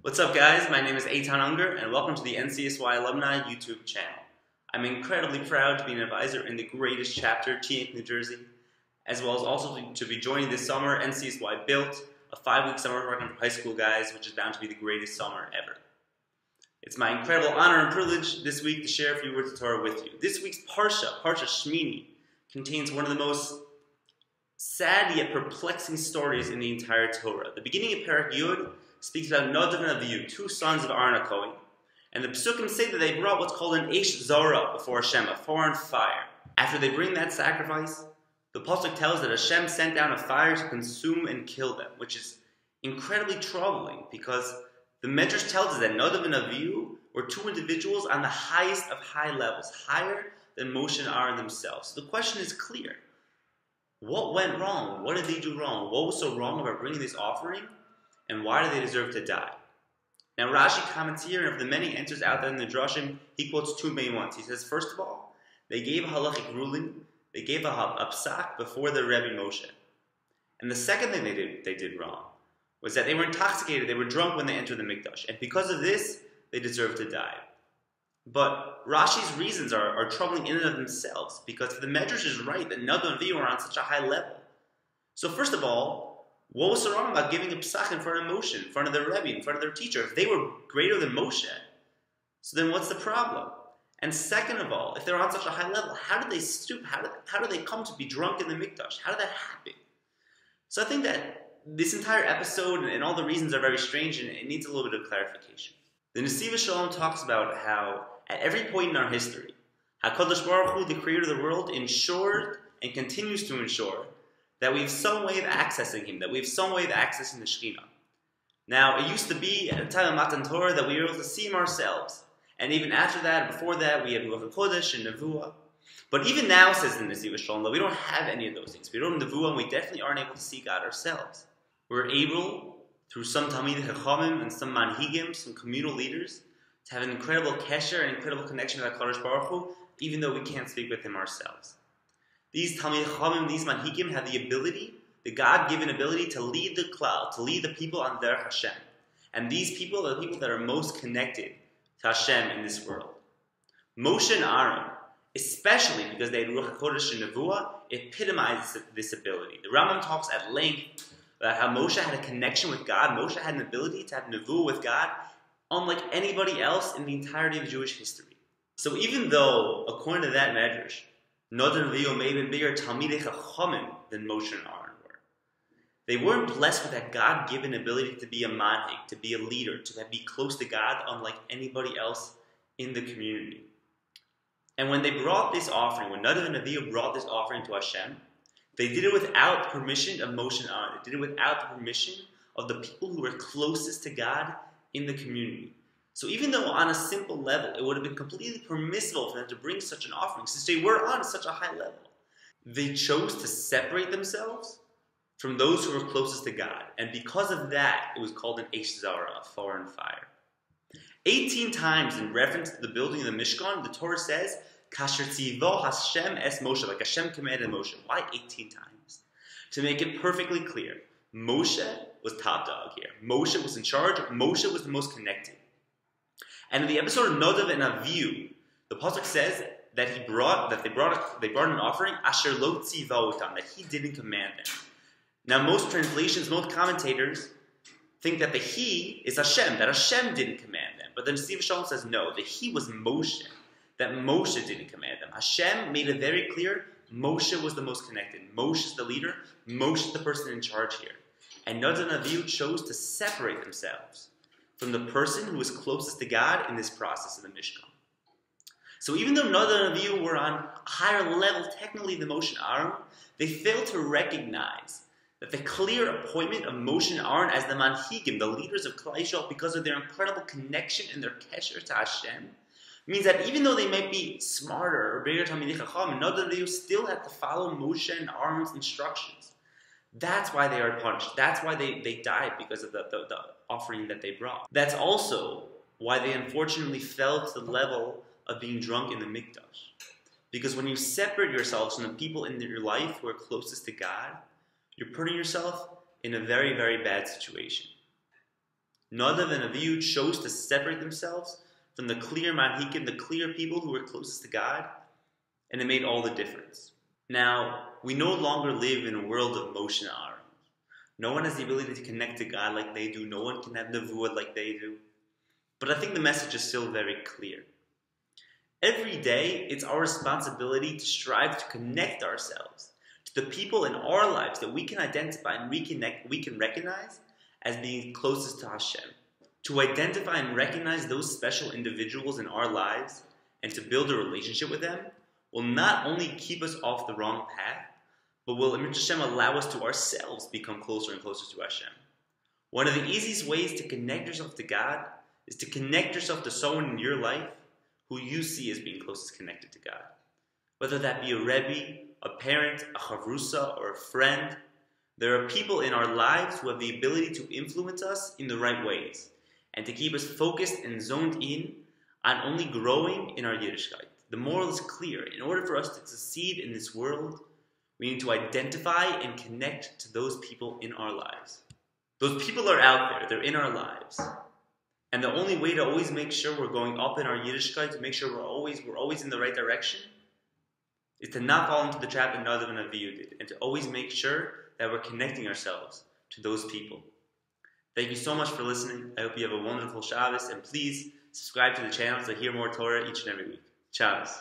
What's up, guys? My name is Eitan Ungar, and welcome to the NCSY Alumni YouTube channel. I'm incredibly proud to be an advisor in the greatest chapter, Teaneck, New Jersey, as well as also to be joining this summer NCSY Built, a 5-week summer program for high school guys, which is bound to be the greatest summer ever. It's my incredible honor and privilege this week to share a few words of Torah with you. This week's Parshat Shmini, contains one of the most sad yet perplexing stories in the entire Torah. The beginning of Parak Yud speaks about Nadav and Avihu, two sons of Aaron HaKohen, and the Pesukim say that they brought what's called an Eish Zara before Hashem, a foreign fire. After they bring that sacrifice, the Pasuk tells that Hashem sent down a fire to consume and kill them, which is incredibly troubling because the Medrash tells us that Nadav and Avihu were two individuals on the highest of high levels, higher than Moshe and Aaron themselves. So the question is clear. What went wrong? What did they do wrong? What was so wrong about bringing this offering? And why do they deserve to die? Now Rashi comments here, and of the many answers out there in the Drashim, he quotes two main ones. He says, first of all, they gave a halachic ruling, they gave a psak before the Rebbe Moshe. And the second thing they did wrong was that they were intoxicated, they were drunk when they entered the Mikdash. And because of this, they deserve to die. But Rashi's reasons are troubling in and of themselves, because the Medrash is right that Nadav and Avihu are on such a high level. So first of all, what was so wrong about giving a psak in front of Moshe, in front of their Rebbe, in front of their teacher? If they were greater than Moshe, so then what's the problem? And second of all, if they're on such a high level, how did they stoop? How did they come to be drunk in the Mikdash? How did that happen? So I think that this entire episode and all the reasons are very strange, and it needs a little bit of clarification. The Nesiva Shalom talks about how at every point in our history, HaKadosh Baruch Hu, the creator of the world, ensured and continues to ensure that we have some way of accessing Him, that we have some way of accessing the Shekhinah. Now, it used to be at the time of Matan Torah that we were able to see Him ourselves. And even after that, before that, we had Ruach HaKodesh and Nevuah. But even now, says the Nesiva Shalom, that we don't have any of those things. We don't have Nevuah, and we definitely aren't able to see God ourselves. We're able, through some Talmidei Chachamim and some Manhigim, some communal leaders, to have an incredible kesher, an incredible connection with HaKadosh Baruch Hu, even though we can't speak with Him ourselves. These Talmidei Chachamim, these Manhigim, have the ability, the God-given ability to lead the cloud, to lead the people on their Hashem. And these people are the people that are most connected to Hashem in this world. Moshe and Aaron, especially because they had Ruach HaKodesh and Nevuah, epitomizes this ability. The Rambam talks at length about how Moshe had a connection with God. Moshe had an ability to have Nevuah with God, unlike anybody else in the entirety of Jewish history. So even though, according to that Medrash, Nadav and Avihu may have been bigger Talmidei Chachamim than Moshe and Aaron were, they weren't blessed with that God-given ability to be a manhig, to be a leader, to be close to God unlike anybody else in the community. And when they brought this offering, when Nadav and Avihu brought this offering to Hashem, they did it without the permission of Moshe and Aaron. They did it without the permission of the people who were closest to God in the community. So even though on a simple level, it would have been completely permissible for them to bring such an offering, since they were on such a high level, they chose to separate themselves from those who were closest to God. And because of that, it was called an Eish Zara, a foreign fire. 18 times in reference to the building of the Mishkan, the Torah says, Kasher tzivo Hashem es Moshe, like Hashem commanded Moshe. Why 18 times? To make it perfectly clear, Moshe was top dog here. Moshe was in charge. Moshe was the most connected. And in the episode of Nadav and Avihu, the pasuk says that they brought an offering asher lo tzivotam, that he didn't command them. Now, most translations, most commentators think that the he is Hashem, that Hashem didn't command them. But then Nesiva Shalom says no, the he was Moshe, that Moshe didn't command them. Hashem made it very clear Moshe was the most connected. Moshe is the leader. Moshe is the person in charge here. And Nadav and Avihu chose to separate themselves from the person who was closest to God in this process of the Mishkan. So even though Nadav and Avihu were on a higher level technically than Moshe and Aaron, they failed to recognize that the clear appointment of Moshe and Aaron as the Manhigim, the leaders of Klal Yisrael, because of their incredible connection and their kesher to Hashem, means that even though they might be smarter or bigger Talmidei Chacham, Nadav and Avihu still have to follow Moshe and Aaron's instructions. That's why they are punished. That's why they died, because of the offering that they brought. That's also why they unfortunately fell to the level of being drunk in the Mikdash. Because when you separate yourselves from the people in your life who are closest to God, you're putting yourself in a very, very bad situation. Nadav and Avihu chose to separate themselves from the clear manhikim, the clear people who were closest to God, and it made all the difference. Now, we no longer live in a world of motion and art. No one has the ability to connect to God like they do. No one can have nevuah like they do. But I think the message is still very clear. Every day, it's our responsibility to strive to connect ourselves to the people in our lives that we can identify and we can recognize as being closest to Hashem. To identify and recognize those special individuals in our lives and to build a relationship with them will not only keep us off the wrong path, but will Hashem allow us to ourselves become closer and closer to Hashem. One of the easiest ways to connect yourself to God is to connect yourself to someone in your life who you see as being closest connected to God. Whether that be a Rebbe, a parent, a chavrusa, or a friend, there are people in our lives who have the ability to influence us in the right ways and to keep us focused and zoned in on only growing in our Yiddishkeit. The moral is clear. In order for us to succeed in this world, we need to identify and connect to those people in our lives. Those people are out there. They're in our lives. And the only way to always make sure we're going up in our Yiddishkeit, to make sure we're always in the right direction, is to not fall into the trap that Nadav and Avihu did, and to always make sure that we're connecting ourselves to those people. Thank you so much for listening. I hope you have a wonderful Shabbos, and please subscribe to the channel to hear more Torah each and every week. Shabbos.